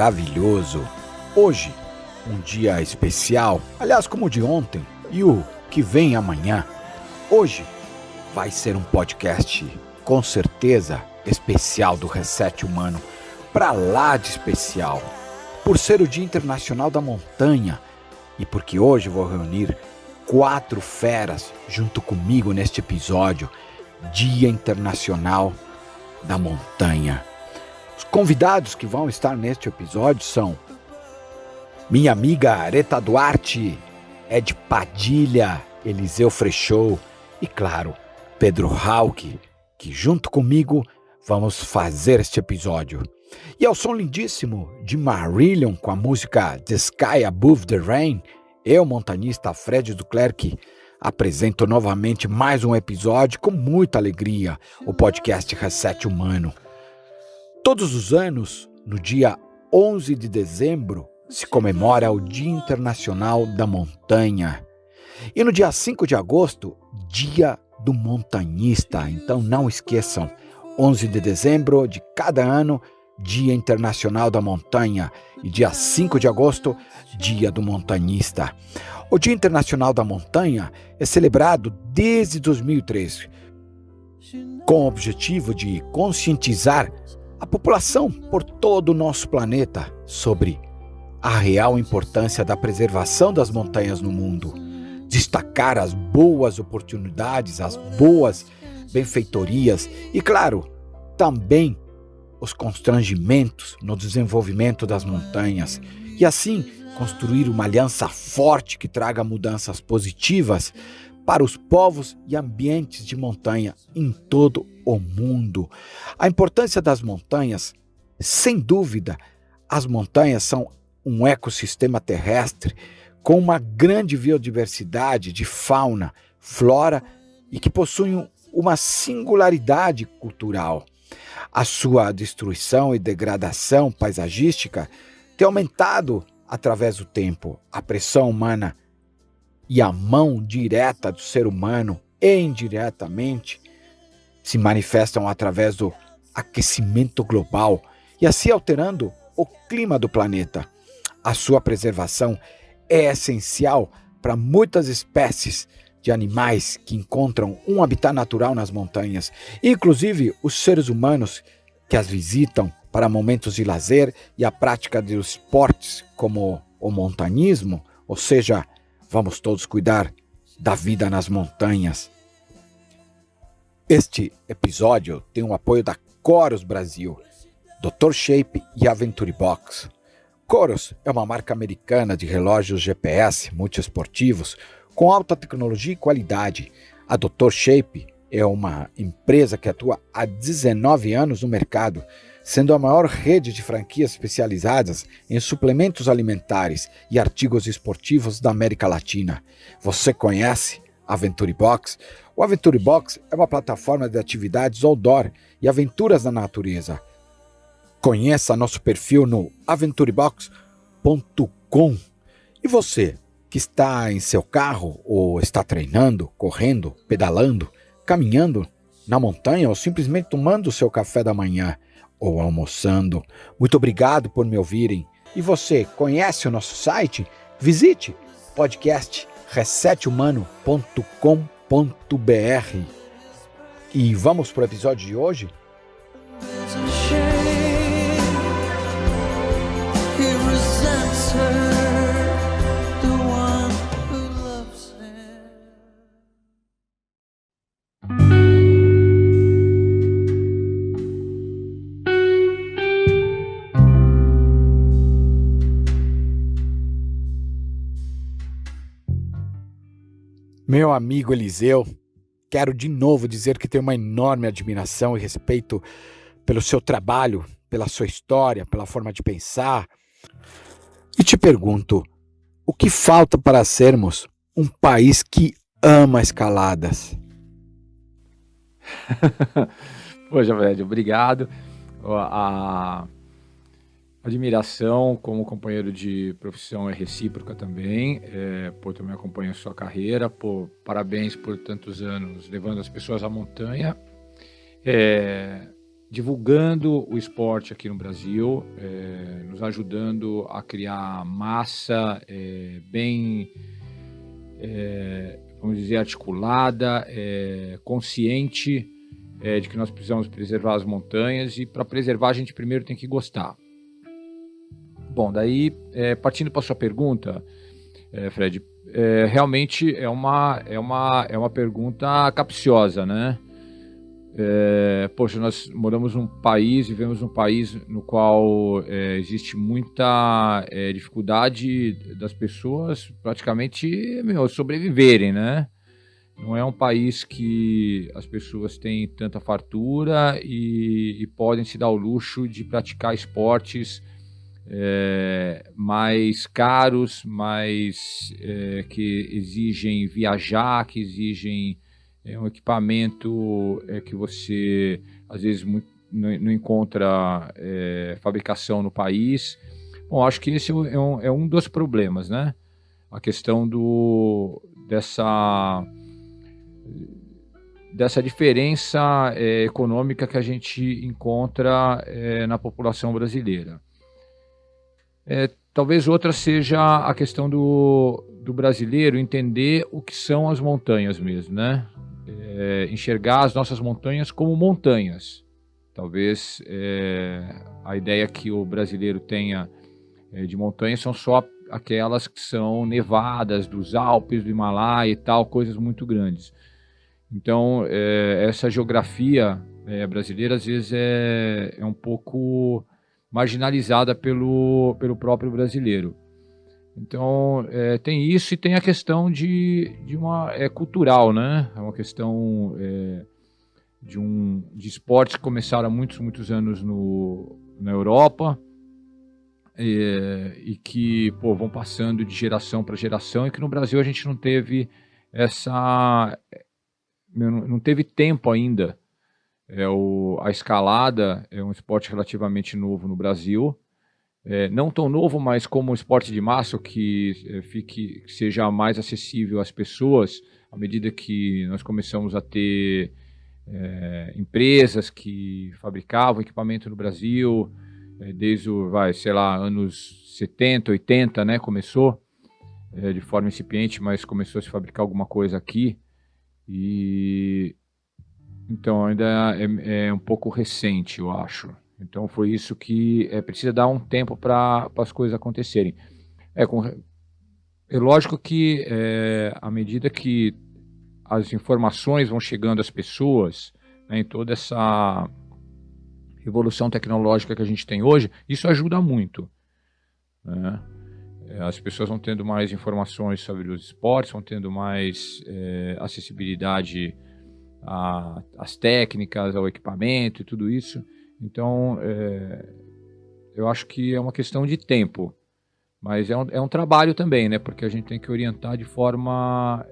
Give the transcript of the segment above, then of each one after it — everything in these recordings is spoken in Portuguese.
maravilhoso. Hoje, um dia especial, aliás, como o de ontem e o que vem amanhã. Hoje vai ser um podcast, com certeza, especial do Reset Humano, pra lá de especial, por ser o Dia Internacional da Montanha e porque hoje vou reunir 4 feras junto comigo neste episódio, Dia Internacional da Montanha. Os convidados que vão estar neste episódio são minha amiga Areta Duarte, Ed Padilha, Eliseu Frechou e, claro, Pedro Hauck, que junto comigo vamos fazer este episódio. E ao som lindíssimo de Marillion com a música The Sky Above the Rain, eu, montanhista Fred Duclerc, apresento novamente mais um episódio com muita alegria, o podcast Reset Humano. Todos os anos, no dia 11 de dezembro, se comemora o Dia Internacional da Montanha. E no dia 5 de agosto, Dia do Montanhista. Então não esqueçam, 11 de dezembro de cada ano, Dia Internacional da Montanha. E dia 5 de agosto, Dia do Montanhista. O Dia Internacional da Montanha é celebrado desde 2003, com o objetivo de conscientizar a população por todo o nosso planeta sobre a real importância da preservação das montanhas no mundo, destacar as boas oportunidades, as boas benfeitorias e, claro, também os constrangimentos no desenvolvimento das montanhas e assim construir uma aliança forte que traga mudanças positivas para os povos e ambientes de montanha em todo o mundo. A importância das montanhas, sem dúvida, as montanhas são um ecossistema terrestre com uma grande biodiversidade de fauna, flora e que possuem uma singularidade cultural. A sua destruição e degradação paisagística tem aumentado através do tempo. A pressão humana e a mão direta do ser humano e indiretamente se manifestam através do aquecimento global e assim alterando o clima do planeta. A sua preservação é essencial para muitas espécies de animais que encontram um habitat natural nas montanhas, inclusive os seres humanos que as visitam para momentos de lazer e a prática de esportes como o montanismo, ou seja, vamos todos cuidar da vida nas montanhas. Este episódio tem o apoio da Coros Brasil, Dr. Shape e Aventure Box. Coros é uma marca americana de relógios GPS multiesportivos com alta tecnologia e qualidade. A Dr. Shape é uma empresa que atua há 19 anos no mercado, sendo a maior rede de franquias especializadas em suplementos alimentares e artigos esportivos da América Latina. Você conhece a Aventure Box? O Aventure Box é uma plataforma de atividades outdoor e aventuras na natureza. Conheça nosso perfil no aventurebox.com. E você, que está em seu carro ou está treinando, correndo, pedalando, caminhando na montanha ou simplesmente tomando o seu café da manhã ou almoçando, muito obrigado por me ouvirem. E você conhece o nosso site? Visite podcast resethumano.com.br. E vamos para o episódio de hoje? Meu amigo Eliseu, quero de novo dizer que tenho uma enorme admiração e respeito pelo seu trabalho, pela sua história, pela forma de pensar. E te pergunto, o que falta para sermos um país que ama escaladas? Poxa, Fred, obrigado. A admiração como companheiro de profissão é recíproca também. Eu também acompanho a sua carreira. Parabéns por tantos anos levando as pessoas à montanha. divulgando o esporte aqui no Brasil, nos ajudando a criar massa bem, vamos dizer, articulada, consciente de que nós precisamos preservar as montanhas, e para preservar a gente primeiro tem que gostar. Bom, daí, partindo para a sua pergunta, Fred, realmente é uma pergunta capciosa, né? Poxa, nós moramos num país, vivemos num país no qual existe muita dificuldade das pessoas praticamente sobreviverem, né? Não é um país que as pessoas têm tanta fartura e podem se dar o luxo de praticar esportes mais caros, que exigem viajar, que exigem um equipamento que você às vezes não encontra fabricação no país. Bom, acho que esse é um dos problemas, né? A questão dessa diferença econômica que a gente encontra na população brasileira. Talvez outra seja a questão do brasileiro entender o que são as montanhas mesmo, né? Enxergar as nossas montanhas como montanhas. Talvez a ideia que o brasileiro tenha de montanhas são só aquelas que são nevadas dos Alpes, do Himalaia e tal, coisas muito grandes. Então, essa geografia brasileira às vezes é um pouco marginalizada pelo próprio brasileiro. Então, tem isso, e tem a questão de uma cultural, né? É uma questão de esportes que começaram há muitos anos na Europa e que vão passando de geração para geração, e que no Brasil a gente não teve não teve tempo ainda. A escalada é um esporte relativamente novo no Brasil. Não tão novo, mas como um esporte de massa, que seja mais acessível às pessoas, à medida que nós começamos a ter empresas que fabricavam equipamento no Brasil, desde anos 70, 80, né, começou de forma incipiente, mas começou a se fabricar alguma coisa aqui, e então ainda é um pouco recente, eu acho. Então foi isso que precisa dar um tempo para as coisas acontecerem. É lógico que à medida que as informações vão chegando às pessoas, né, em toda essa evolução tecnológica que a gente tem hoje, isso ajuda muito, né? As pessoas vão tendo mais informações sobre os esportes, vão tendo mais acessibilidade às técnicas, ao equipamento e tudo isso. Então, eu acho que é uma questão de tempo, mas é um trabalho também, né? Porque a gente tem que orientar de forma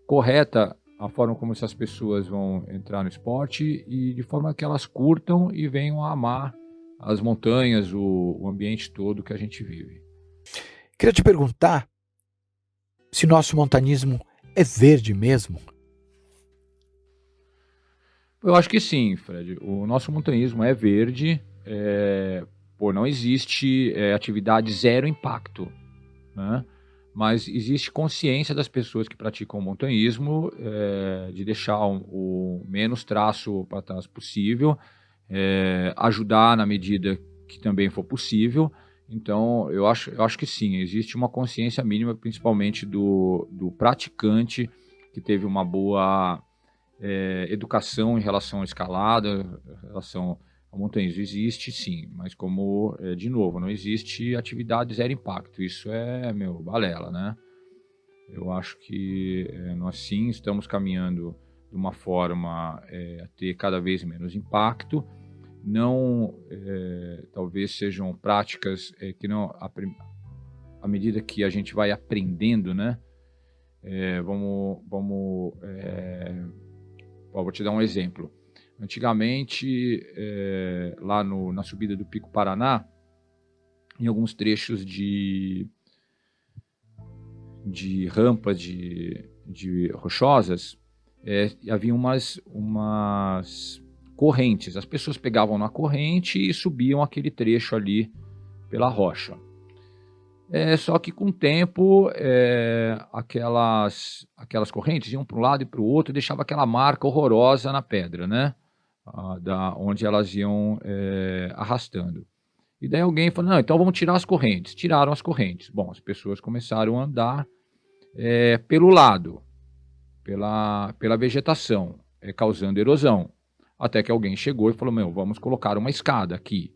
correta a forma como essas pessoas vão entrar no esporte, e de forma que elas curtam e venham a amar as montanhas, o ambiente todo que a gente vive. Queria te perguntar se nosso montanismo é verde mesmo. Eu acho que sim, Fred. O nosso montanhismo é verde. Não existe atividade zero impacto, né? Mas existe consciência das pessoas que praticam o montanhismo de deixar o menos traço para trás possível, ajudar na medida que também for possível. Então, eu acho que sim, existe uma consciência mínima, principalmente do praticante, que teve uma boa educação em relação à escalada, em relação ao montanhismo. Existe sim, mas como, de novo, não existe atividade zero impacto. Isso balela, né? Eu acho que nós sim estamos caminhando de uma forma a ter cada vez menos impacto. Não, talvez sejam práticas que não, à medida que a gente vai aprendendo, né? Vou te dar um exemplo. Antigamente, lá na subida do Pico Paraná, em alguns trechos de rampas de rochosas, havia umas correntes. As pessoas pegavam na corrente e subiam aquele trecho ali pela rocha. Só que com o tempo, aquelas correntes iam para um lado e para o outro e deixava aquela marca horrorosa na pedra, né? Onde elas iam arrastando. E daí alguém falou, não, então vamos tirar as correntes. Tiraram as correntes. Bom, as pessoas começaram a andar pelo lado, pela vegetação, causando erosão. Até que alguém chegou e falou, vamos colocar uma escada aqui.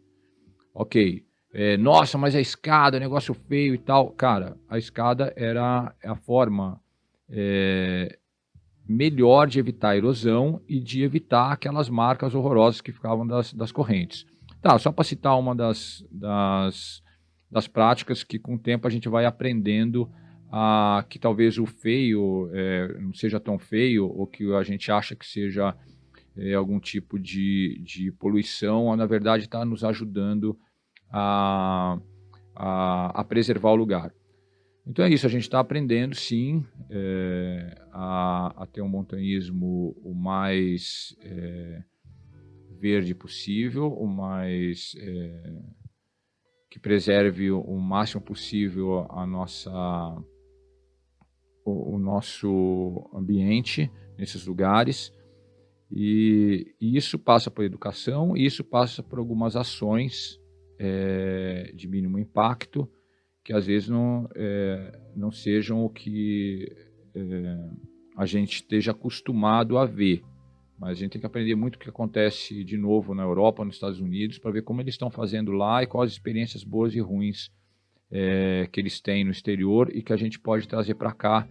Ok. Nossa, mas a escada, negócio feio e tal. Cara, a escada era a forma melhor de evitar a erosão e de evitar aquelas marcas horrorosas que ficavam das correntes. Tá, só para citar uma das práticas que com o tempo a gente vai aprendendo que talvez o feio não seja tão feio, ou que a gente acha que seja algum tipo de poluição, na verdade está nos ajudando a preservar o lugar. Então é isso, a gente está aprendendo sim a ter um montanhismo o mais verde possível, o mais que preserve o máximo possível o nosso ambiente nesses lugares, e isso passa por educação, e isso passa por algumas ações de mínimo impacto, que às vezes não sejam o que a gente esteja acostumado a ver. Mas a gente tem que aprender muito o que acontece de novo na Europa, nos Estados Unidos, para ver como eles estão fazendo lá e quais as experiências boas e ruins que eles têm no exterior e que a gente pode trazer para cá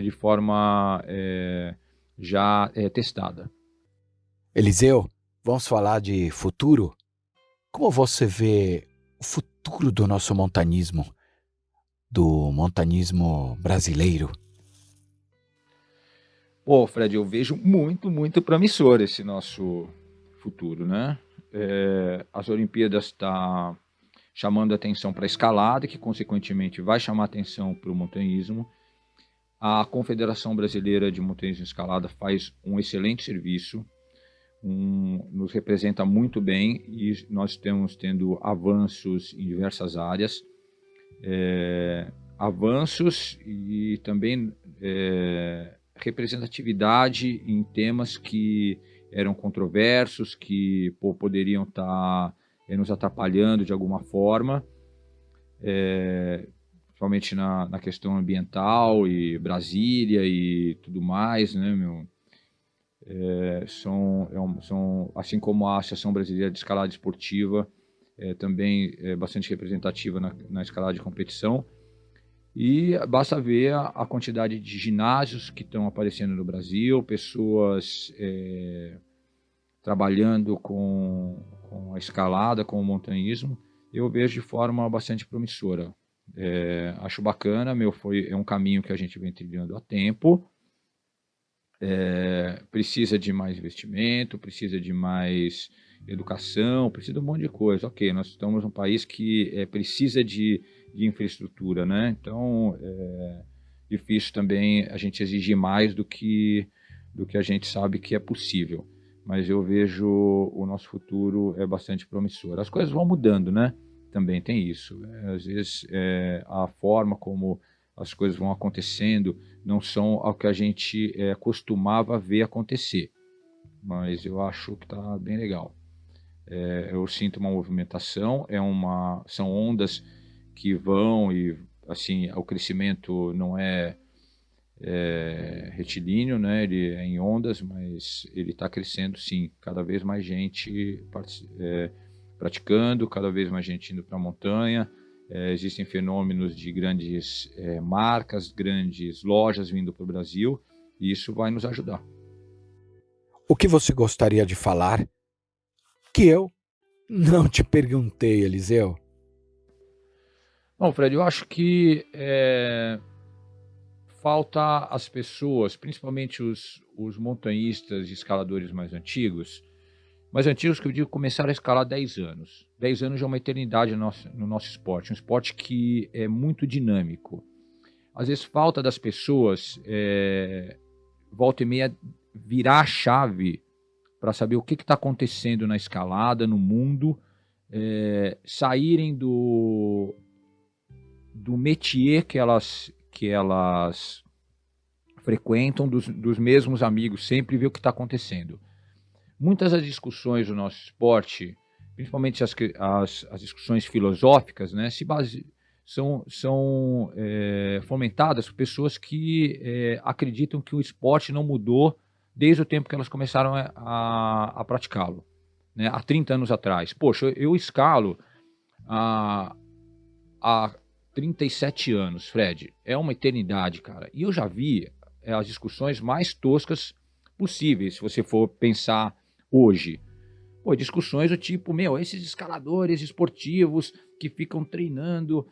de forma já testada. Eliseu, vamos falar de futuro? Como você vê o futuro do nosso montanismo, do montanismo brasileiro? Pô, Fred, eu vejo muito, muito promissor esse nosso futuro, né? As Olimpíadas estão chamando a atenção para a escalada, que consequentemente vai chamar atenção para o montanhismo. A Confederação Brasileira de Montanhismo e Escalada faz um excelente serviço, nos representa muito bem, e nós estamos tendo avanços em diversas áreas. Avanços e também representatividade em temas que eram controversos, que poderiam estar nos atrapalhando de alguma forma, principalmente na questão ambiental e Brasília e tudo mais, né, são, assim como a Associação Brasileira de Escalada Esportiva também é bastante representativa na escalada de competição. E basta ver a quantidade de ginásios que estão aparecendo no Brasil, pessoas trabalhando com a escalada, com o montanhismo. Eu vejo de forma bastante promissora. Acho bacana, é um caminho que a gente vem trilhando há tempo. Precisa de mais investimento, precisa de mais educação, precisa de um monte de coisa. Ok, nós estamos num país que precisa de infraestrutura, né? Então é difícil também a gente exigir mais do que a gente sabe que é possível. Mas eu vejo o nosso futuro bastante promissor. As coisas vão mudando, né? Também tem isso. Às vezes a forma como as coisas vão acontecendo não são ao que a gente costumava ver acontecer. Mas eu acho que está bem legal. Eu sinto uma movimentação, são ondas que vão e assim o crescimento não é retilíneo, né? Ele é em ondas, mas ele está crescendo sim. Cada vez mais gente praticando, cada vez mais gente indo para a montanha. Existem fenômenos de grandes marcas, grandes lojas vindo para o Brasil, e isso vai nos ajudar. O que você gostaria de falar que eu não te perguntei, Eliseu? Bom, Fred, eu acho que falta as pessoas, principalmente os montanhistas e escaladores mais antigos que eu digo começaram a escalar há 10 anos. 10 anos já é uma eternidade no nosso esporte, um esporte que é muito dinâmico. Às vezes falta das pessoas, volta e meia, virar a chave para saber o que está acontecendo na escalada, no mundo, saírem do métier que elas frequentam, dos mesmos amigos, sempre ver o que está acontecendo. Muitas das discussões do nosso esporte, principalmente as discussões filosóficas, né, são fomentadas por pessoas que acreditam que o esporte não mudou desde o tempo que elas começaram a praticá-lo, né, há 30 anos atrás. Poxa, eu escalo há 37 anos, Fred. É uma eternidade, cara. E eu já vi as discussões mais toscas possíveis, se você for pensar hoje. Pô, discussões do tipo, esses escaladores esportivos que ficam treinando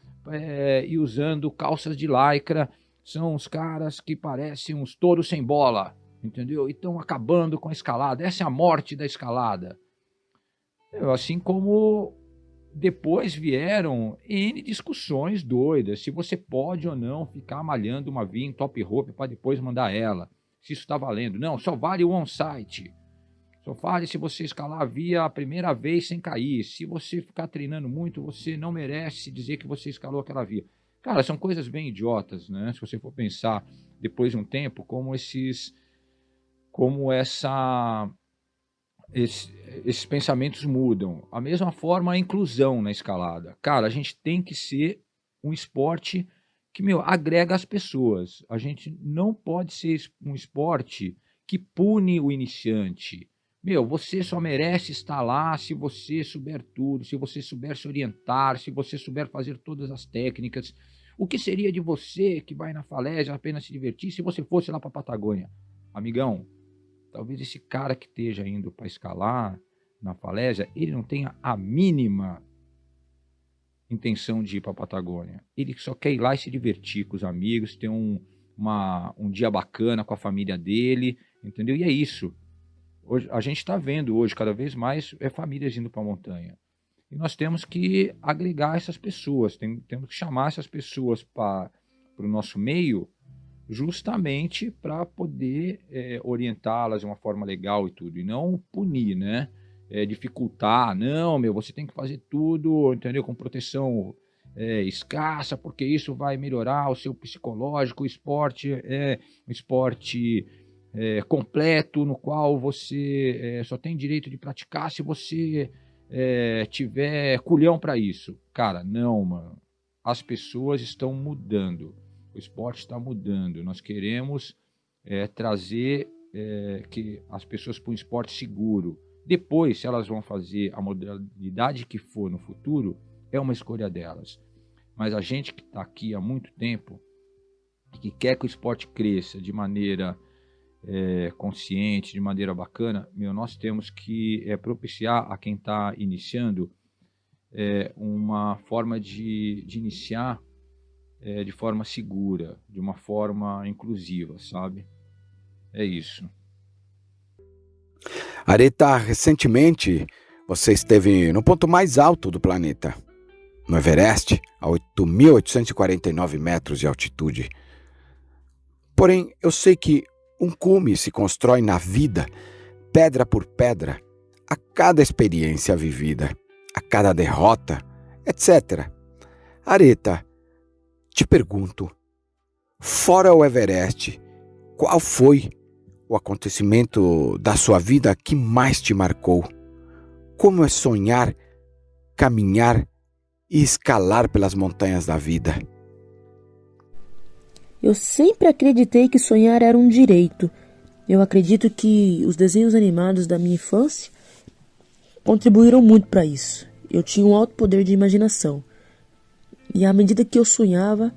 e usando calças de lycra são os caras que parecem uns touros sem bola, entendeu? E estão acabando com a escalada. Essa é a morte da escalada. Assim como depois vieram N discussões doidas, se você pode ou não ficar malhando uma via em top rope para depois mandar ela, se isso está valendo. Não, só vale o on-site. Só vale se você escalar a via a primeira vez sem cair. Se você ficar treinando muito, você não merece dizer que você escalou aquela via. Cara, são coisas bem idiotas, né? Se você for pensar depois de um tempo, esses pensamentos mudam. A mesma forma a inclusão na escalada. Cara, a gente tem que ser um esporte que, agrega as pessoas. A gente não pode ser um esporte que pune o iniciante. Você só merece estar lá se você souber tudo, se você souber se orientar, se você souber fazer todas as técnicas. O que seria de você que vai na falésia apenas se divertir se você fosse lá para a Patagônia? Amigão, talvez esse cara que esteja indo para escalar na falésia, ele não tenha a mínima intenção de ir para a Patagônia. Ele só quer ir lá e se divertir com os amigos, ter um dia bacana com a família dele, entendeu? E é isso. Hoje, a gente está vendo hoje cada vez mais famílias indo para a montanha. E nós temos que agregar essas pessoas, temos que chamar essas pessoas para o nosso meio, justamente para poder orientá-las de uma forma legal e tudo, e não punir, né? Dificultar, não, você tem que fazer tudo, entendeu? Com proteção escassa, porque isso vai melhorar o seu psicológico. O esporte é um esporte completo, no qual você só tem direito de praticar se você tiver culhão para isso. Cara, não, mano. As pessoas estão mudando. O esporte está mudando. Nós queremos trazer que as pessoas para um esporte seguro. Depois, se elas vão fazer a modalidade que for no futuro, é uma escolha delas. Mas a gente que está aqui há muito tempo, que quer que o esporte cresça de maneira consciente, de maneira bacana, nós temos que propiciar a quem está iniciando uma forma de iniciar de forma segura, de uma forma inclusiva, sabe? É isso. Areta, recentemente você esteve no ponto mais alto do planeta, no Everest, a 8.849 metros de altitude. Porém, eu sei que um cume se constrói na vida, pedra por pedra, a cada experiência vivida, a cada derrota, etc. Areta, te pergunto, fora o Everest, qual foi o acontecimento da sua vida que mais te marcou? Como é sonhar, caminhar e escalar pelas montanhas da vida? Eu sempre acreditei que sonhar era um direito. Eu acredito que os desenhos animados da minha infância contribuíram muito para isso. Eu tinha um alto poder de imaginação. E à medida que eu sonhava,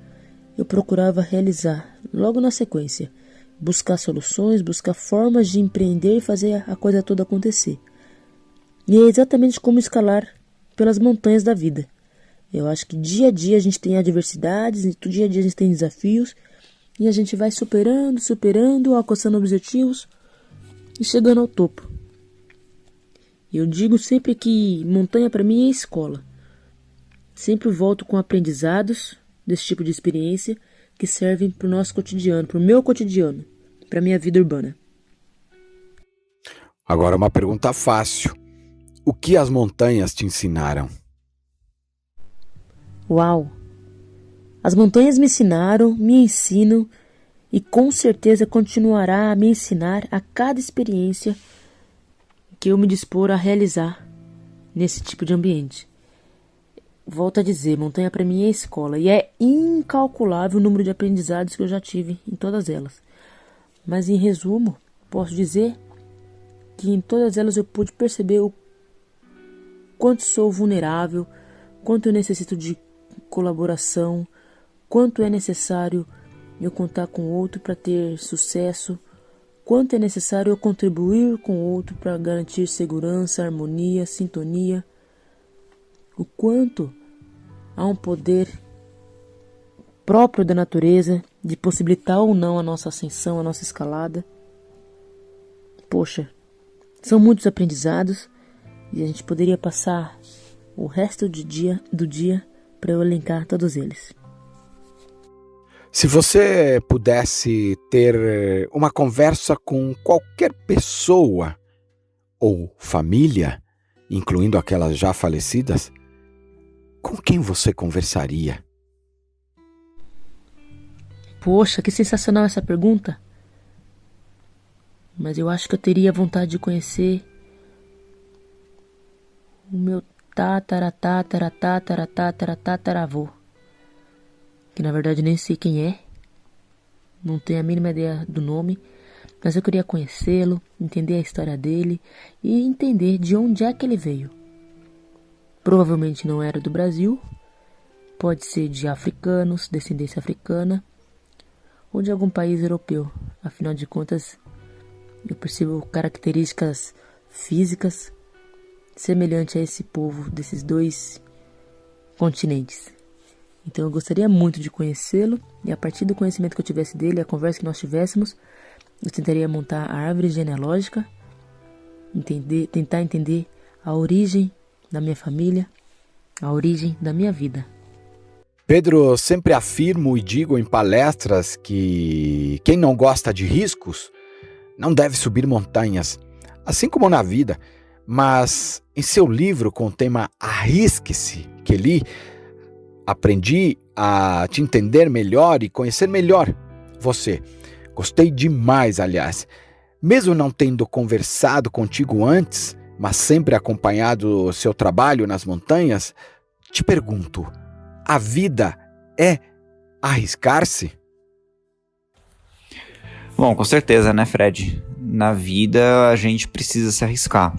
eu procurava realizar, logo na sequência, buscar soluções, buscar formas de empreender e fazer a coisa toda acontecer. E é exatamente como escalar pelas montanhas da vida. Eu acho que dia a dia a gente tem adversidades, e dia a dia a gente tem desafios, e a gente vai superando, alcançando objetivos e chegando ao topo. Eu digo sempre que montanha para mim é escola. Sempre volto com aprendizados desse tipo de experiência que servem para o nosso cotidiano, para o meu cotidiano, para a minha vida urbana. Agora uma pergunta fácil. O que as montanhas te ensinaram? Uau! As montanhas me ensinaram, me ensinam e com certeza continuará a me ensinar a cada experiência que eu me dispor a realizar nesse tipo de ambiente. Volto a dizer, montanha para mim é escola e é incalculável o número de aprendizados que eu já tive em todas elas. Mas em resumo, posso dizer que em todas elas eu pude perceber o quanto sou vulnerável, quanto eu necessito de colaboração, quanto é necessário eu contar com o outro para ter sucesso, quanto é necessário eu contribuir com o outro para garantir segurança, harmonia, sintonia, o quanto há um poder próprio da natureza de possibilitar ou não a nossa ascensão, a nossa escalada. Poxa, são muitos aprendizados e a gente poderia passar o resto do dia para eu elencar todos eles. Se você pudesse ter uma conversa com qualquer pessoa ou família, incluindo aquelas já falecidas, com quem você conversaria? Poxa, que sensacional essa pergunta. Mas eu acho que eu teria vontade de conhecer o meu tataravô, que na verdade nem sei quem é, não tenho a mínima ideia do nome, mas eu queria conhecê-lo, entender a história dele e entender de onde é que ele veio. Provavelmente não era do Brasil, pode ser de africanos, descendência africana, ou de algum país europeu. Afinal de contas, eu percebo características físicas semelhantes a esse povo desses dois continentes. Então eu gostaria muito de conhecê-lo e a partir do conhecimento que eu tivesse dele, a conversa que nós tivéssemos, eu tentaria montar a árvore genealógica, tentar entender a origem da minha família, a origem da minha vida. Pedro, sempre afirmo e digo em palestras que quem não gosta de riscos não deve subir montanhas, assim como na vida. Mas em seu livro com o tema Arrisque-se, que li, aprendi a te entender melhor e conhecer melhor você. Gostei demais, aliás. Mesmo não tendo conversado contigo antes, mas sempre acompanhado o seu trabalho nas montanhas, te pergunto, a vida é arriscar-se? Bom, com certeza, né, Fred? Na vida a gente precisa se arriscar.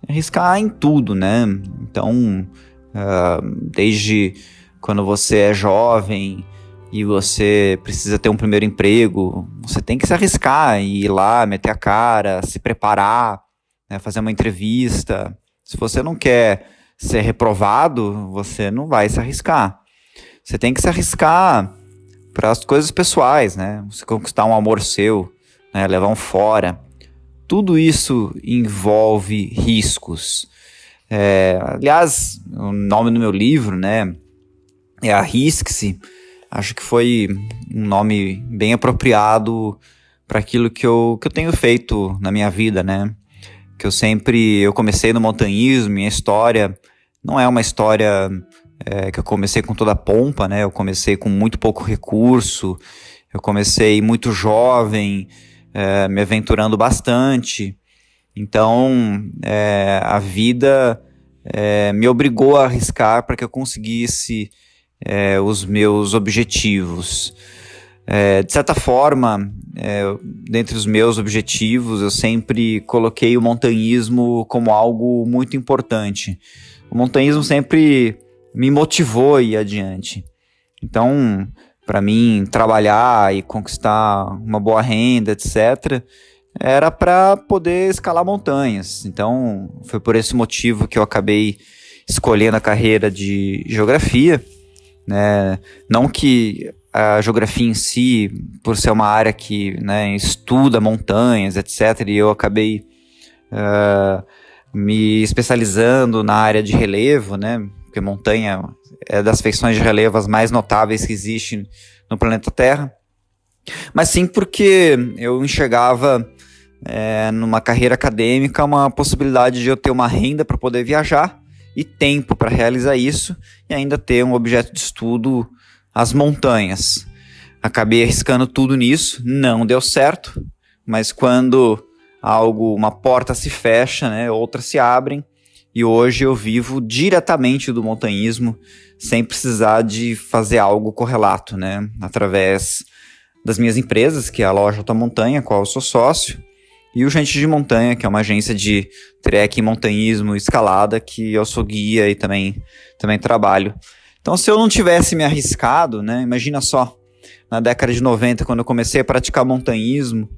Arriscar em tudo, né? Então, desde quando você é jovem e você precisa ter um primeiro emprego, você tem que se arriscar e ir lá, meter a cara, se preparar, né, fazer uma entrevista. Se você não quer ser reprovado, você não vai se arriscar. Você tem que se arriscar para as coisas pessoais, né? Você conquistar um amor seu, né, levar um fora. Tudo isso envolve riscos. Aliás, o nome do meu livro, né, é Arrisque-se. Acho que foi um nome bem apropriado para aquilo que eu tenho feito na minha vida, né? Que eu comecei no montanhismo, minha história não é uma história que eu comecei com toda a pompa, né? Eu comecei com muito pouco recurso, eu comecei muito jovem, me aventurando bastante. Então, a vida me obrigou a arriscar para que eu conseguisse os meus objetivos. De certa forma, dentre os meus objetivos, eu sempre coloquei o montanhismo como algo muito importante. O montanhismo sempre me motivou a ir adiante. Então, para mim, trabalhar e conquistar uma boa renda, etc., era para poder escalar montanhas. Então, foi por esse motivo que eu acabei escolhendo a carreira de geografia, né? Não que a geografia em si, por ser uma área que, né, estuda montanhas, etc., e eu acabei me especializando na área de relevo, né? Porque montanha é das feições de relevo as mais notáveis que existem no planeta Terra. Mas sim porque eu enxergava numa carreira acadêmica, uma possibilidade de eu ter uma renda para poder viajar e tempo para realizar isso, e ainda ter um objeto de estudo, as montanhas. Acabei arriscando tudo nisso, não deu certo, mas quando uma porta se fecha, né, outras se abrem, e hoje eu vivo diretamente do montanhismo, sem precisar de fazer algo correlato, né, através das minhas empresas, que é a Loja Alta Montanha, qual eu sou sócio, e o Gente de Montanha, que é uma agência de trekking, montanhismo e escalada, que eu sou guia e também trabalho. Então, se eu não tivesse me arriscado, né, imagina só, na década de 90, quando eu comecei a praticar montanhismo,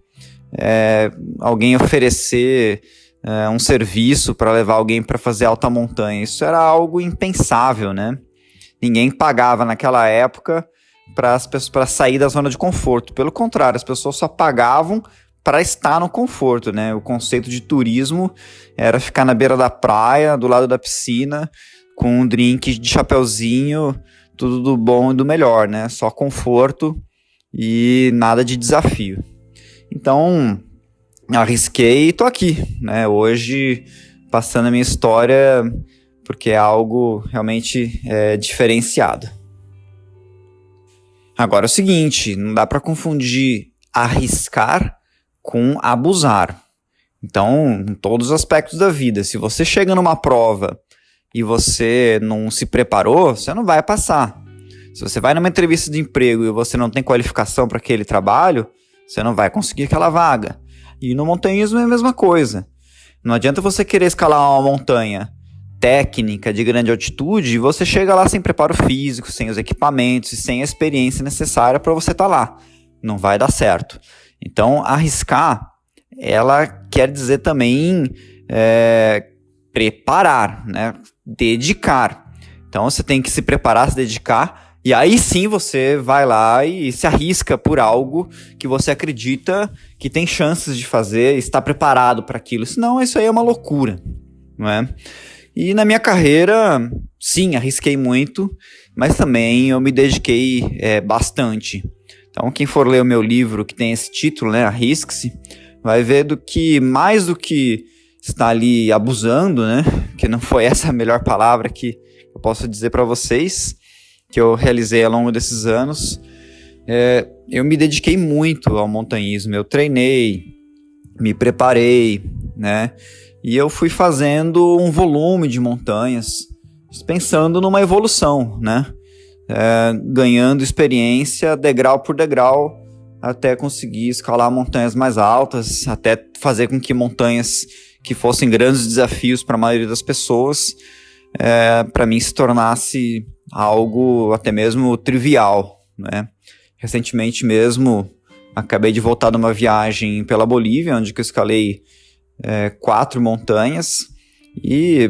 alguém oferecer um serviço para levar alguém para fazer alta montanha, isso era algo impensável, né? Ninguém pagava naquela época para sair da zona de conforto. Pelo contrário, as pessoas só pagavam para estar no conforto, né? O conceito de turismo era ficar na beira da praia, do lado da piscina, com um drink de chapeuzinho, tudo do bom e do melhor, né? Só conforto e nada de desafio. Então, arrisquei e tô aqui, né? Hoje, passando a minha história, porque é algo realmente diferenciado. Agora é o seguinte, não dá para confundir arriscar com abusar. Então, em todos os aspectos da vida, se você chega numa prova e você não se preparou, você não vai passar. Se você vai numa entrevista de emprego e você não tem qualificação para aquele trabalho, você não vai conseguir aquela vaga. E no montanhismo é a mesma coisa. Não adianta você querer escalar uma montanha técnica de grande altitude e você chega lá sem preparo físico, sem os equipamentos e sem a experiência necessária para você estar lá. Não vai dar certo. Então, arriscar, ela quer dizer também preparar, né? Dedicar. Então, você tem que se preparar, se dedicar, e aí sim você vai lá e se arrisca por algo que você acredita que tem chances de fazer, está preparado para aquilo. Senão, isso aí é uma loucura, não é? E na minha carreira, sim, arrisquei muito, mas também eu me dediquei bastante. Então, quem for ler o meu livro, que tem esse título, né, Arrisque-se, vai ver mais do que está ali abusando, né, que não foi essa a melhor palavra que eu posso dizer para vocês, que eu realizei ao longo desses anos. Eu me dediquei muito ao montanhismo, eu treinei, me preparei, né, e eu fui fazendo um volume de montanhas, pensando numa evolução, né, ganhando experiência degrau por degrau até conseguir escalar montanhas mais altas, até fazer com que montanhas que fossem grandes desafios para a maioria das pessoas, para mim se tornasse algo até mesmo trivial, né? Recentemente mesmo acabei de voltar de uma viagem pela Bolívia, onde eu escalei 4 montanhas e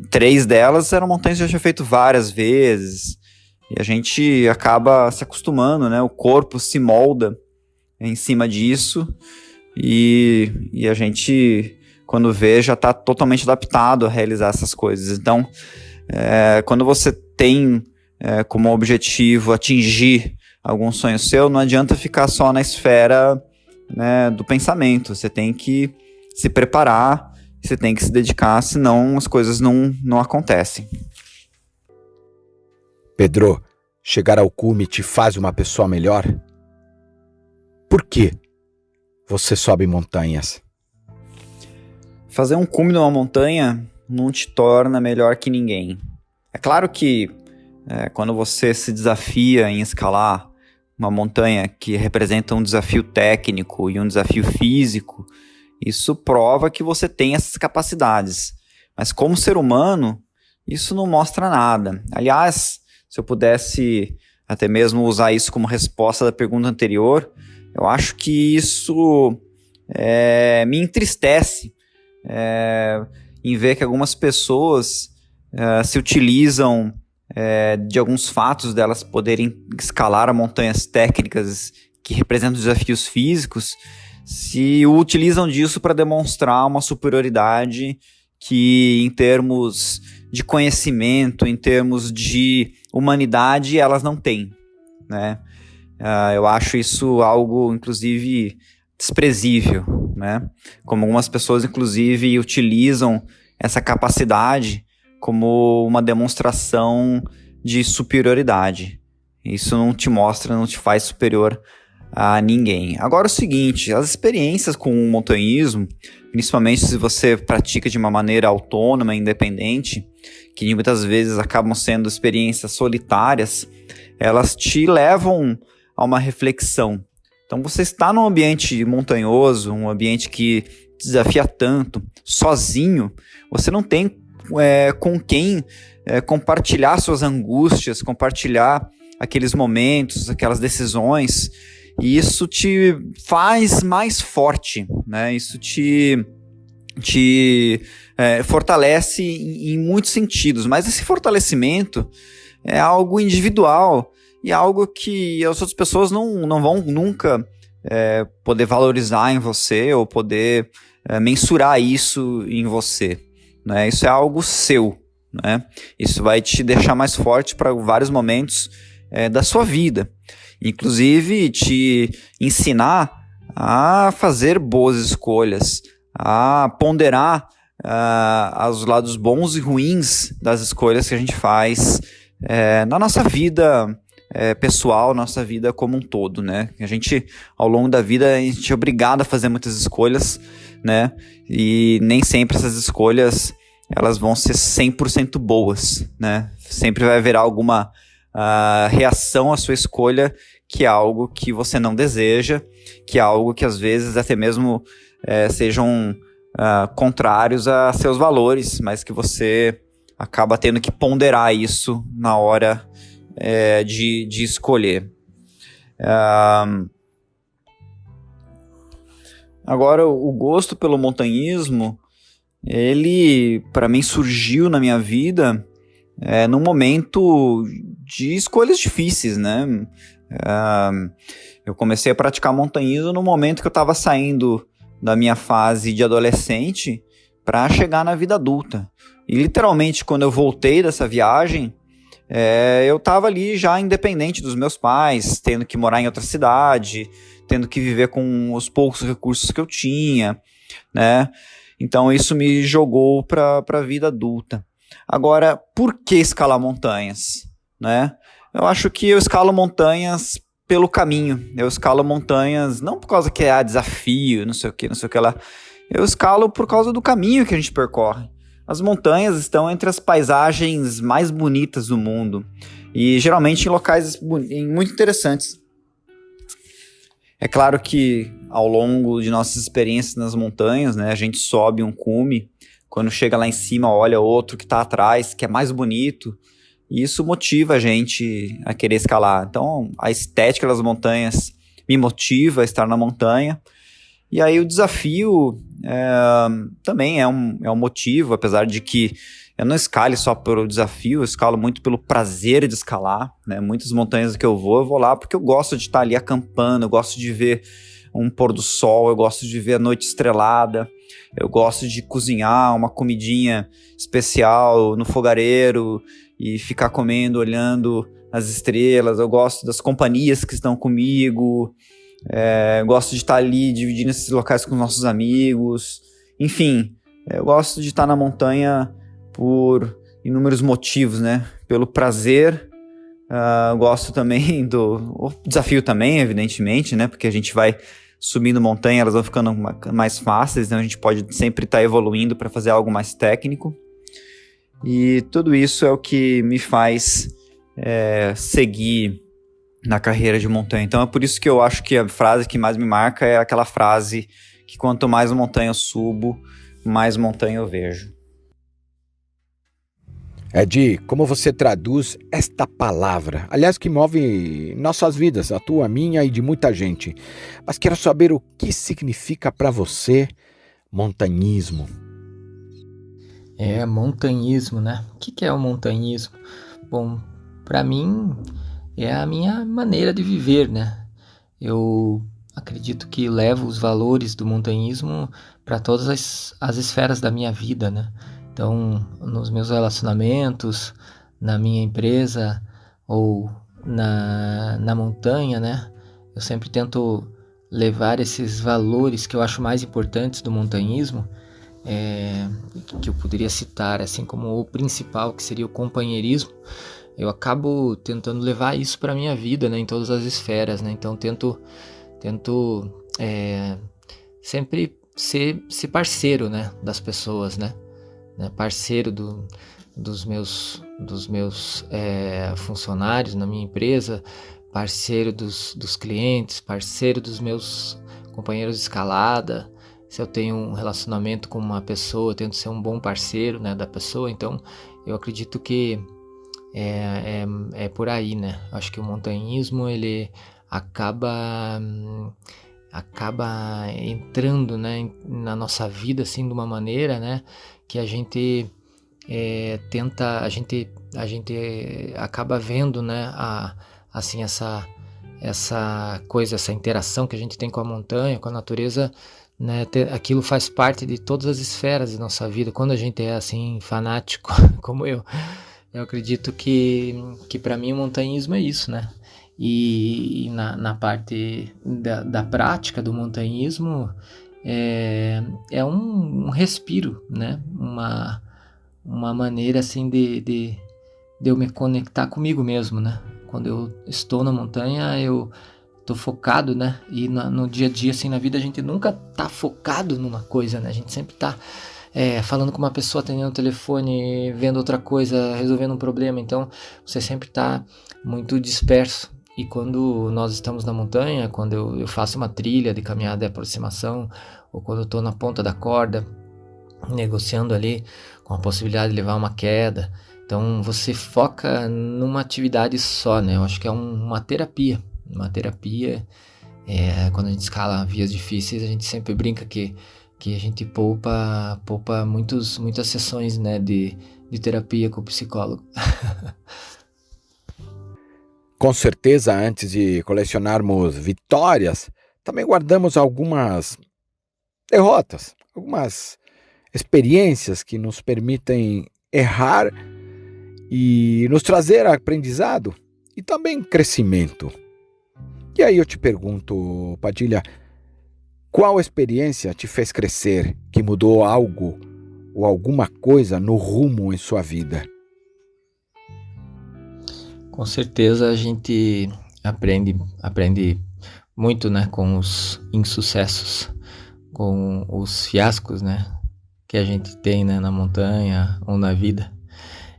3 delas eram montanhas que eu já tinha feito várias vezes. E a gente acaba se acostumando, né? O corpo se molda em cima disso e a gente, quando vê, já está totalmente adaptado a realizar essas coisas. Então, quando você tem como objetivo atingir algum sonho seu, não adianta ficar só na esfera, né, do pensamento. Você tem que se preparar, você tem que se dedicar, senão as coisas não acontecem. Pedro, chegar ao cume te faz uma pessoa melhor? Por que você sobe montanhas? Fazer um cume numa montanha não te torna melhor que ninguém. É claro que quando você se desafia em escalar uma montanha que representa um desafio técnico e um desafio físico, isso prova que você tem essas capacidades. Mas como ser humano, isso não mostra nada. Aliás, se eu pudesse até mesmo usar isso como resposta da pergunta anterior, eu acho que isso me entristece em ver que algumas pessoas se utilizam de alguns fatos delas poderem escalar montanhas técnicas que representam desafios físicos, se utilizam disso para demonstrar uma superioridade que, em termos de conhecimento, em termos de humanidade, elas não têm, né? Eu acho isso algo, inclusive, desprezível, né? Como algumas pessoas, inclusive, utilizam essa capacidade como uma demonstração de superioridade. Isso não te mostra, não te faz superior a ninguém. Agora, o seguinte, as experiências com o montanhismo, principalmente se você pratica de uma maneira autônoma, independente, que muitas vezes acabam sendo experiências solitárias, elas te levam a uma reflexão. Então, você está num ambiente montanhoso, um ambiente que te desafia tanto, sozinho, você não tem com quem compartilhar suas angústias, compartilhar aqueles momentos, aquelas decisões, e isso te faz mais forte, né? Isso te fortalece em muitos sentidos, mas esse fortalecimento é algo individual e algo que as outras pessoas não vão nunca poder valorizar em você ou poder mensurar isso em você, né? Isso é algo seu, né? Isso vai te deixar mais forte para vários momentos da sua vida, inclusive te ensinar a fazer boas escolhas, a ponderar os lados bons e ruins das escolhas que a gente faz na nossa vida pessoal, nossa vida como um todo, né? A gente, ao longo da vida, a gente é obrigado a fazer muitas escolhas, né? E nem sempre essas escolhas elas vão ser 100% boas, né? Sempre vai haver alguma reação à sua escolha que é algo que você não deseja, que é algo que às vezes até mesmo sejam contrários a seus valores, mas que você acaba tendo que ponderar isso na hora de escolher. Agora, o gosto pelo montanhismo, ele, para mim, surgiu na minha vida num momento de escolhas difíceis, né? Eu comecei a praticar montanhismo no momento que eu estava saindo da minha fase de adolescente para chegar na vida adulta. E literalmente, quando eu voltei dessa viagem, eu estava ali já independente dos meus pais, tendo que morar em outra cidade, tendo que viver com os poucos recursos que eu tinha, né? Então isso me jogou para a vida adulta. Agora, por que escalar montanhas, né? Eu acho que eu escalo montanhas pelo caminho. Eu escalo montanhas não por causa que é desafio, não sei o que lá. Eu escalo por causa do caminho que a gente percorre. As montanhas estão entre as paisagens mais bonitas do mundo e geralmente em locais muito interessantes. É claro que ao longo de nossas experiências nas montanhas, né, a gente sobe um cume, quando chega lá em cima olha outro que está atrás, que é mais bonito, e isso motiva a gente a querer escalar. Então a estética das montanhas me motiva a estar na montanha, e aí o desafio também é um motivo, apesar de que eu não escalo só pelo desafio, eu escalo muito pelo prazer de escalar, né? Muitas montanhas que eu vou lá porque eu gosto de estar ali acampando, eu gosto de ver um pôr do sol, eu gosto de ver a noite estrelada, eu gosto de cozinhar uma comidinha especial no fogareiro e ficar comendo, olhando as estrelas, eu gosto das companhias que estão comigo, gosto de estar ali dividindo esses locais com nossos amigos, enfim, eu gosto de estar na montanha por inúmeros motivos, né? Pelo prazer, gosto também do desafio também, evidentemente, né? Porque a gente vai subindo montanha, elas vão ficando mais fáceis, então a gente pode sempre estar evoluindo para fazer algo mais técnico. E tudo isso é o que me faz seguir na carreira de montanha. Então é por isso que eu acho que a frase que mais me marca é aquela frase que quanto mais montanha eu subo, mais montanha eu vejo. Edi, como você traduz esta palavra? Aliás, que move nossas vidas, a tua, a minha e de muita gente. Mas quero saber o que significa para você montanhismo. Montanhismo, né? O que é o montanhismo? Bom, para mim é a minha maneira de viver, né? Eu acredito que levo os valores do montanhismo para todas as esferas da minha vida, né? Então, nos meus relacionamentos, na minha empresa ou na montanha, né? Eu sempre tento levar esses valores que eu acho mais importantes do montanhismo, que eu poderia citar assim como o principal, que seria o companheirismo. Eu acabo tentando levar isso para minha vida, né, em todas as esferas, né? Então tento sempre ser parceiro, né, das pessoas, né? Parceiro dos meus funcionários na minha empresa, parceiro dos clientes, parceiro dos meus companheiros de escalada. Se eu tenho um relacionamento com uma pessoa, eu tento ser um bom parceiro, né, da pessoa. Então eu acredito que é por aí, né? Acho que o montanhismo ele acaba entrando, né, na nossa vida assim de uma maneira, né, que a gente a gente acaba vendo, né, assim essa coisa, essa interação que a gente tem com a montanha, com a natureza, né, aquilo faz parte de todas as esferas da nossa vida. Quando a gente é assim fanático como eu acredito que para mim o montanhismo é isso, né? E na parte da prática do montanhismo é um respiro, né? Uma maneira assim de eu me conectar comigo mesmo, né? Quando eu estou na montanha, eu tô focado, né? E no dia a dia, assim, na vida, a gente nunca tá focado numa coisa, né? A gente sempre tá falando com uma pessoa, atendendo o telefone, vendo outra coisa, resolvendo um problema. Então, você sempre tá muito disperso. E quando nós estamos na montanha, quando eu faço uma trilha de caminhada de aproximação, ou quando eu tô na ponta da corda, negociando ali com a possibilidade de levar uma queda, então você foca numa atividade só, né? Eu acho que é uma terapia. Uma terapia, quando a gente escala vias difíceis, a gente sempre brinca que a gente poupa muitas sessões, né, de terapia com o psicólogo. Com certeza, antes de colecionarmos vitórias, também guardamos algumas derrotas, algumas experiências que nos permitem errar e nos trazer aprendizado e também crescimento. E aí eu te pergunto, Padilha, qual experiência te fez crescer, que mudou algo ou alguma coisa no rumo em sua vida? Com certeza a gente aprende muito, né, com os insucessos, com os fiascos, né, que a gente tem, né, na montanha ou na vida.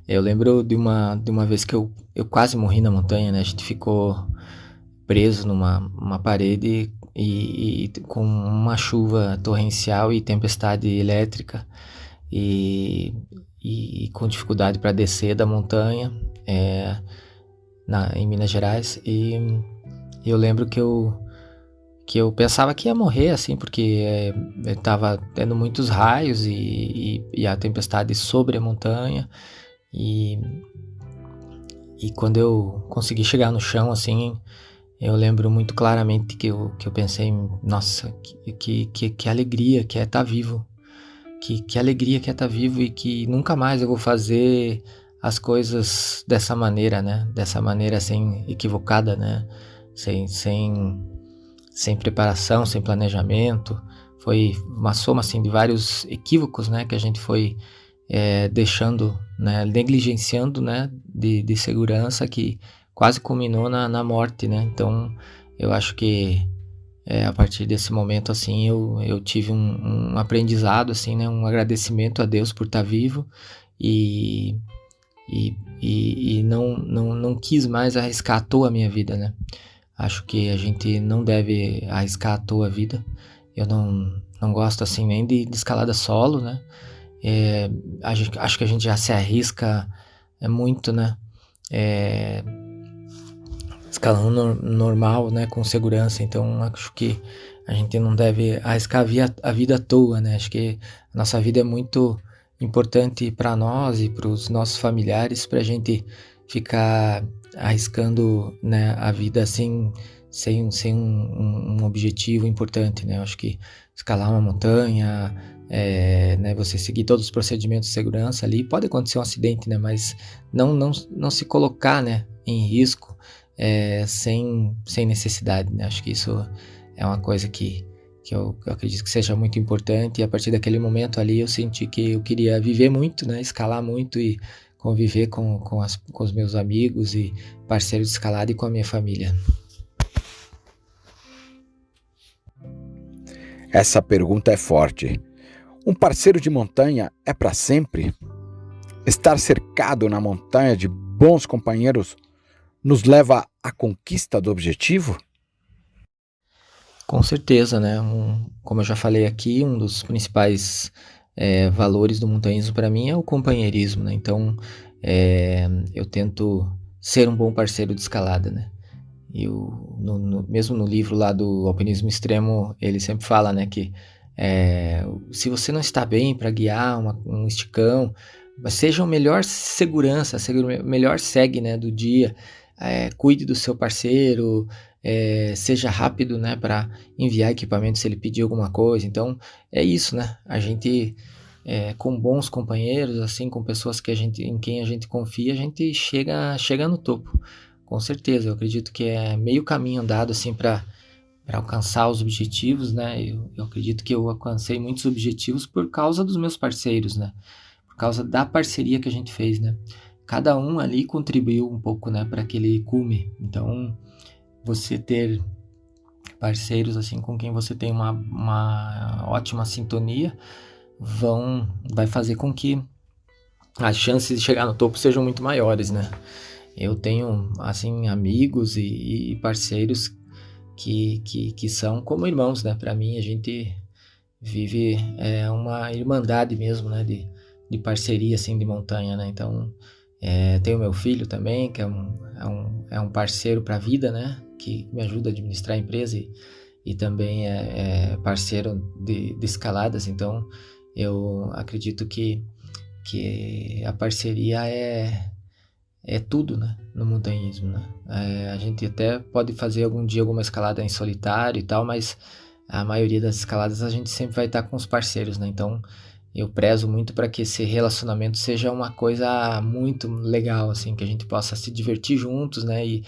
Eu lembro de uma vez que eu quase morri na montanha, né, a gente ficou preso numa parede e com uma chuva torrencial e tempestade elétrica e com dificuldade para descer da montanha em Minas Gerais. E eu lembro que eu pensava que ia morrer, assim, porque estava tendo muitos raios e a tempestade sobre a montanha. E quando eu consegui chegar no chão, assim, eu lembro muito claramente que eu pensei, nossa, que alegria que é estar vivo. Que alegria que é estar vivo e que nunca mais eu vou fazer as coisas dessa maneira, né? Dessa maneira assim, equivocada, né? Sem preparação, sem planejamento. Foi uma soma assim, de vários equívocos, né? Que a gente foi deixando, né? Negligenciando, né? De segurança que quase culminou na morte, né? Então, eu acho que a partir desse momento, assim, eu tive um aprendizado, assim, né? Um agradecimento a Deus por estar vivo e não quis mais arriscar à toa a minha vida, né? Acho que a gente não deve arriscar à toa a vida. Eu não gosto, assim, nem de escalada solo, né? Acho que a gente já se arrisca muito, né? Escalando normal, né, com segurança. Então acho que a gente não deve arriscar a vida à toa, né? Acho que a nossa vida é muito importante para nós e para os nossos familiares, para a gente ficar arriscando, né, a vida sem um objetivo importante, né? Eu acho que escalar uma montanha, né, você seguir todos os procedimentos de segurança ali, pode acontecer um acidente, né? Mas não se colocar, né, em risco sem necessidade, né? Acho que isso é uma coisa que eu acredito que seja muito importante, e a partir daquele momento ali eu senti que eu queria viver muito, né, escalar muito e conviver com os meus amigos e parceiros de escalada e com a minha família. Essa pergunta é forte. Um parceiro de montanha é para sempre? Estar cercado na montanha de bons companheiros nos leva à conquista do objetivo? Com certeza, né? Como eu já falei aqui, um dos principais valores do montanhismo para mim é o companheirismo, né? Então, eu tento ser um bom parceiro de escalada, né? E mesmo no livro lá do Alpinismo Extremo, ele sempre fala, né, que se você não está bem para guiar um esticão, seja o melhor segurança, seja o melhor segue, né, do dia, cuide do seu parceiro, seja rápido, né, para enviar equipamento se ele pedir alguma coisa. Então é isso, né? A gente com bons companheiros, assim, com pessoas em quem a gente confia, a gente chega no topo. Com certeza, eu acredito que é meio caminho andado assim para alcançar os objetivos, né? Eu acredito que eu alcancei muitos objetivos por causa dos meus parceiros, né? Por causa da parceria que a gente fez, né? Cada um ali contribuiu um pouco, né, para aquele cume. Então, você ter parceiros assim com quem você tem uma ótima sintonia vai fazer com que as chances de chegar no topo sejam muito maiores, né? Eu tenho assim amigos e parceiros que são como irmãos, né? Para mim a gente vive uma irmandade mesmo, né? De parceria assim de montanha, né? Então tenho meu filho também, que é um parceiro para a vida, né? Que me ajuda a administrar a empresa e também é parceiro de escaladas. Então eu acredito que a parceria é tudo, né, no montanhismo, né? A gente até pode fazer algum dia alguma escalada em solitário e tal, mas a maioria das escaladas a gente sempre vai estar com os parceiros, né? Então eu prezo muito para que esse relacionamento seja uma coisa muito legal, assim, que a gente possa se divertir juntos, né? E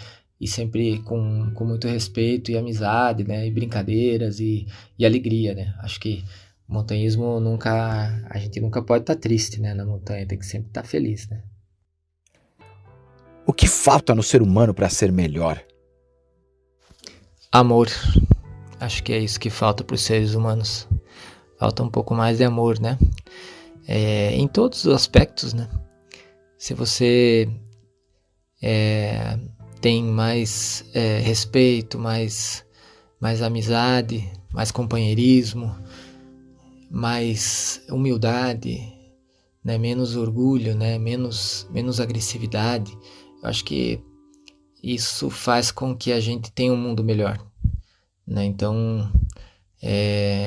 sempre com muito respeito e amizade, né? E brincadeiras e alegria, né? Acho que o montanhismo a gente nunca pode estar triste, né? Na montanha, tem que sempre estar feliz, né? O que falta no ser humano para ser melhor? Amor. Acho que é isso que falta para os seres humanos. Falta um pouco mais de amor, né? Em todos os aspectos, né? Se você tem mais respeito, mais amizade, mais companheirismo, mais humildade, né? Menos orgulho, né? Menos agressividade. Eu acho que isso faz com que a gente tenha um mundo melhor, né? Então,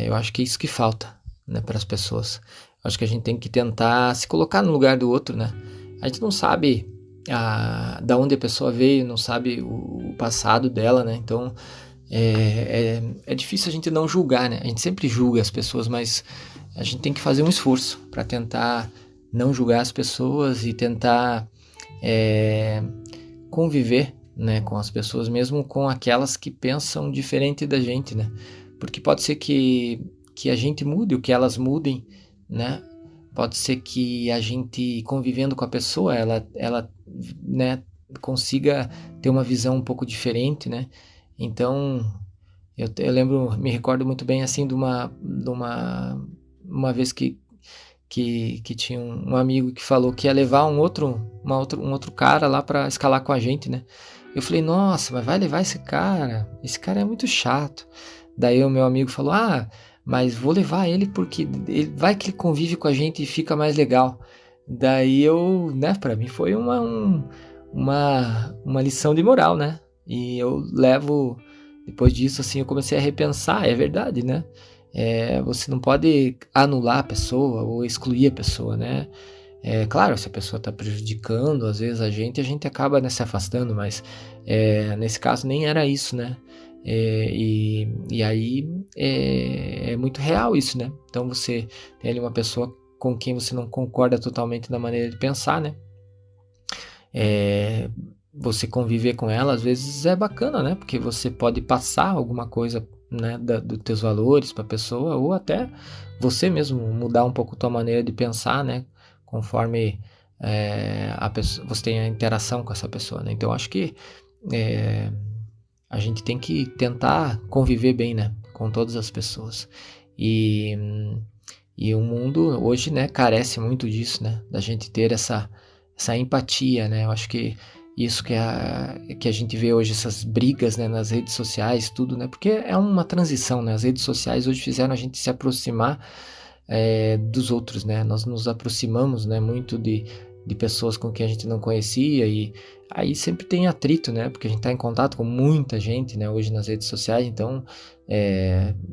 eu acho que é isso que falta, né, para as pessoas. Eu acho que a gente tem que tentar se colocar no lugar do outro, né? A gente não sabe da onde a pessoa veio, não sabe o passado dela, né? Então, é difícil a gente não julgar, né? A gente sempre julga as pessoas, mas a gente tem que fazer um esforço para tentar não julgar as pessoas e tentar conviver, né, com as pessoas, mesmo com aquelas que pensam diferente da gente, né? Porque pode ser que a gente mude, ou que elas mudem, né? Pode ser que a gente, convivendo com a pessoa, ela né, consiga ter uma visão um pouco diferente, né? Então, eu me recordo muito bem, assim, de uma vez que tinha um amigo que falou que ia levar um outro cara lá para escalar com a gente, né? Eu falei, nossa, mas vai levar esse cara? Esse cara é muito chato. Daí o meu amigo falou, mas vou levar ele porque vai que ele convive com a gente e fica mais legal. Daí né, para mim foi uma lição de moral, né? E eu levo, depois disso, assim, eu comecei a repensar, é verdade, né? Você não pode anular a pessoa ou excluir a pessoa, né? Claro, se a pessoa está prejudicando, às vezes a gente acaba, né, se afastando, mas nesse caso nem era isso, né? E aí é muito real isso, né? Então você tem ali uma pessoa com quem você não concorda totalmente na maneira de pensar, né? Você conviver com ela, às vezes é bacana, né? Porque você pode passar alguma coisa, né, dos teus valores para a pessoa, ou até você mesmo mudar um pouco a tua maneira de pensar, né, conforme você tem a interação com essa pessoa, né? Então acho que a gente tem que tentar conviver bem, né, com todas as pessoas. E o mundo hoje, né, carece muito disso, né, da gente ter essa empatia, né? Eu acho que isso que a gente vê hoje, essas brigas, né, nas redes sociais, tudo, né? Porque é uma transição, né? As redes sociais hoje fizeram a gente se aproximar dos outros, né? Nós nos aproximamos, né, muito de pessoas com quem a gente não conhecia, e aí sempre tem atrito, né? Porque a gente está em contato com muita gente, né, hoje nas redes sociais, então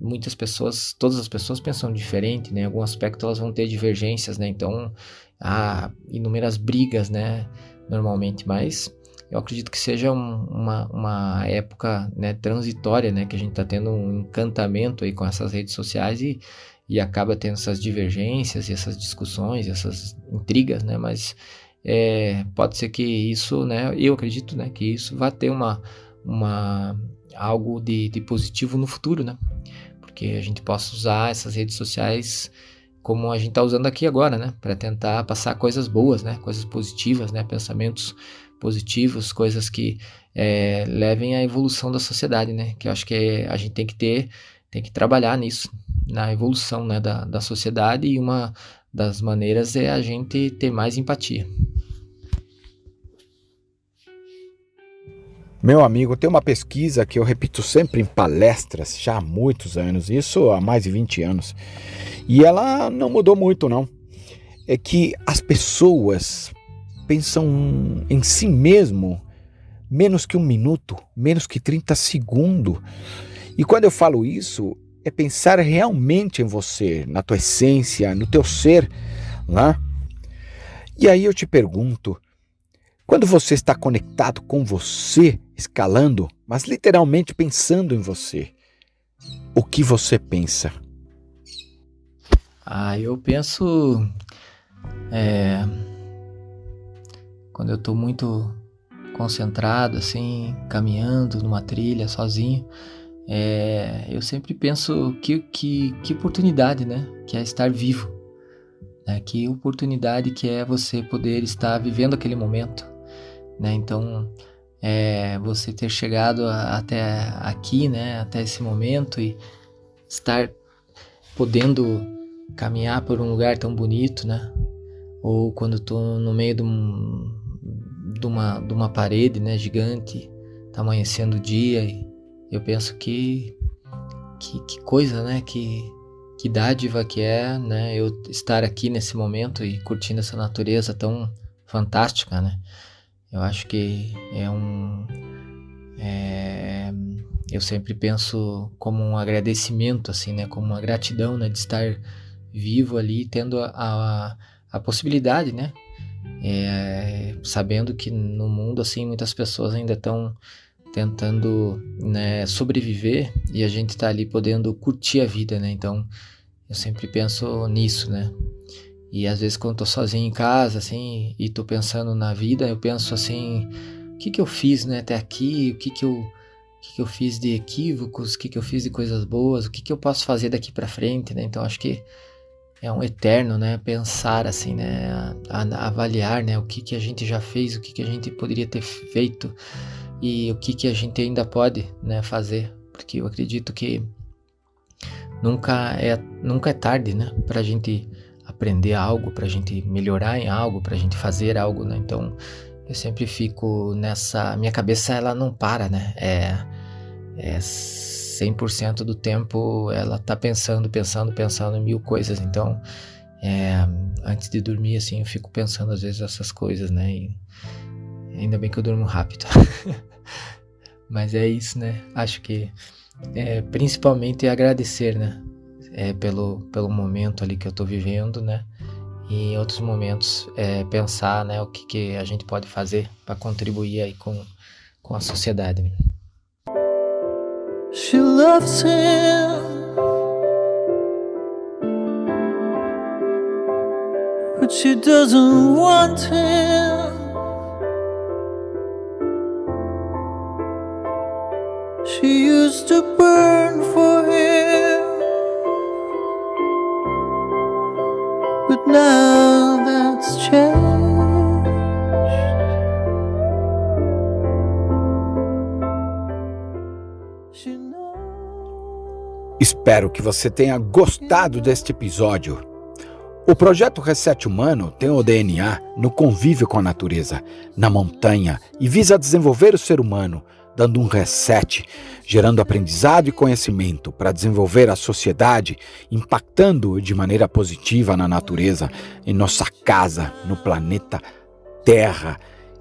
muitas pessoas, todas as pessoas pensam diferente, né? Em algum aspecto elas vão ter divergências, né? Então há inúmeras brigas, né, normalmente, mas eu acredito que seja uma época, né, transitória, né, que a gente está tendo um encantamento aí com essas redes sociais e acaba tendo essas divergências e essas discussões, essas intrigas, né, mas pode ser que isso, né, eu acredito, né, que isso vai ter algo de positivo no futuro, né, porque a gente possa usar essas redes sociais como a gente está usando aqui agora, né, para tentar passar coisas boas, né, coisas positivas, né, pensamentos positivos, coisas que levem à evolução da sociedade, né, que eu acho que a gente tem que trabalhar nisso, na evolução, né, da sociedade, e uma das maneiras é a gente ter mais empatia. Meu amigo, tem uma pesquisa que eu repito sempre em palestras já há muitos anos, isso há mais de 20 anos, e ela não mudou muito não. É que as pessoas pensam em si mesmo menos que 1 minuto, menos que 30 segundos. E quando eu falo isso, é pensar realmente em você, na tua essência, no teu ser, né? E aí eu te pergunto, quando você está conectado com você, escalando, mas literalmente pensando em você, o que você pensa? Eu penso, quando eu estou muito concentrado, assim, caminhando numa trilha, sozinho, eu sempre penso que oportunidade, né, que é estar vivo, né, que oportunidade que é você poder estar vivendo aquele momento, né, então você ter chegado até aqui, né, até esse momento, e estar podendo caminhar por um lugar tão bonito, né, ou quando estou no meio de uma parede, né, gigante, tá amanhecendo o dia, e eu penso que coisa, né, que dádiva que é, né, eu estar aqui nesse momento e curtindo essa natureza tão fantástica, né. Eu acho que eu sempre penso como um agradecimento, assim, né, como uma gratidão, né, de estar vivo ali, tendo a possibilidade, né, sabendo que no mundo, assim, muitas pessoas ainda estão tentando, né, sobreviver, e a gente tá ali podendo curtir a vida, né, então eu sempre penso nisso, né, e às vezes quando tô sozinho em casa, assim, e tô pensando na vida, eu penso assim, o que eu fiz, né, até aqui, o que eu fiz de equívocos, o que eu fiz de coisas boas, o que eu posso fazer daqui pra frente, né, então acho que é um eterno, né, pensar assim, né, avaliar, né, o que a gente já fez, o que a gente poderia ter feito, e o que a gente ainda pode, né, fazer, porque eu acredito que nunca é tarde, né, pra gente aprender algo, pra gente melhorar em algo, pra gente fazer algo, né, então eu sempre fico nessa, minha cabeça ela não para, né, 100% do tempo ela tá pensando em mil coisas, então antes de dormir, assim, eu fico pensando às vezes essas coisas, né, e ainda bem que eu durmo rápido. Mas é isso, né? Acho que principalmente agradecer, né? Pelo momento ali que eu tô vivendo, né? E em outros momentos pensar, né? O que a gente pode fazer para contribuir aí com a sociedade. Né? She loves him, but she doesn't want him. She used to burn for him, but now that's changed. She knows. Espero que você tenha gostado deste episódio. O projeto Reset Humano tem o DNA no convívio com a natureza, na montanha, e visa desenvolver o ser humano, dando um reset, gerando aprendizado e conhecimento para desenvolver a sociedade, impactando de maneira positiva na natureza, em nossa casa, no planeta Terra.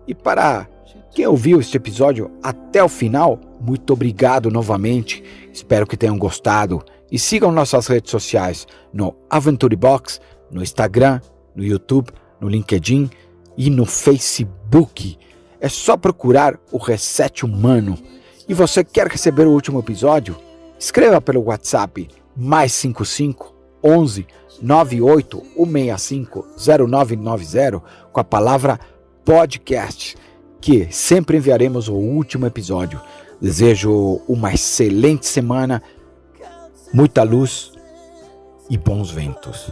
E para quem ouviu este episódio até o final, muito obrigado novamente, espero que tenham gostado e sigam nossas redes sociais no Aventure Box, no Instagram, no YouTube, no LinkedIn e no Facebook. É só procurar o Reset Humano. E você quer receber o último episódio? Escreva pelo WhatsApp +55 11 98 165 0990 com a palavra podcast, que sempre enviaremos o último episódio. Desejo uma excelente semana, muita luz e bons ventos.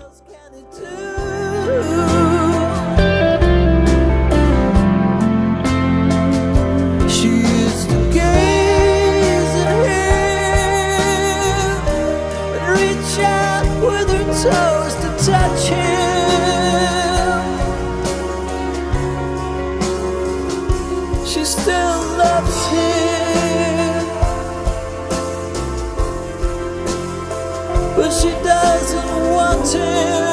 She used to gaze at him and reach out with her toes to touch him. She still loves him, but she doesn't want him.